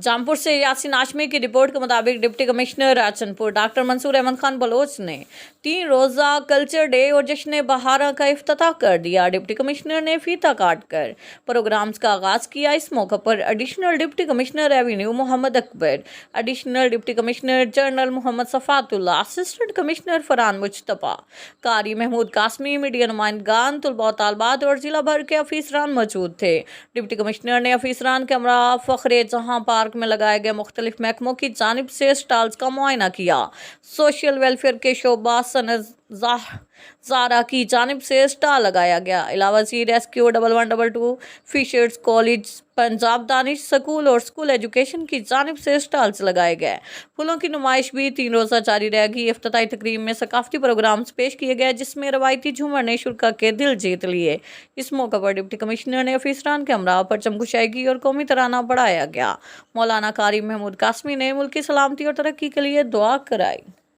जौनपुर से यासीन आशमी की रिपोर्ट के मुताबिक deputy commissioner Rajanpur doctor Mansoor Ahmad Khan Baloch ने 3 रोज़ा कल्चर डे और जश्न बहारा का इफ्तिताह कर दिया। डिप्टी कमिश्नर ने फीता काट कर प्रोग्राम्स का आगाज़ किया। इस मौके पर additional deputy commissioner revenue Mohammad Akbar, additional deputy commissioner general Mohammad Safatullah, assistant commissioner Farhan Mujtaba, Qari Mahmood Qasmi, media नुमाइंदगान, तलबा तालबात और जिला भर के अफीसरान मौजूद थे। डिप्टी कमिश्नर ने अफीसरान के हमरा फखरे जहां पार्क में लगाए गए मुख्तलिफ महकमों की जानिब से स्टॉल्स का मुआयना किया। सोशल वेलफेयर के शोबा सनत ज़ारा की जानिब से स्टॉल लगाया गया। अलावा sea rescue 1112 fishers college, Punjab Daanish school और स्कूल एजुकेशन की जानिब से स्टॉल्स लगाए गए। फूलों की नुमाइश भी 3 रोज़ा जारी रहेगी। इफ्तिताई तकरीब में सकाफती प्रोग्राम्स पेश किए गए जिसमें रवायती झूमर ने शुरा के दिल जीत लिए। इस मौके पर डिप्टी कमिश्नर ने अफीसरान के हमरा परचम कुशाई और कौमी तराना बढ़ाया गया। मौलाना कारी महमूद कासमी ने मुल्क की सलामती और तरक्की के लिए दुआ कराई।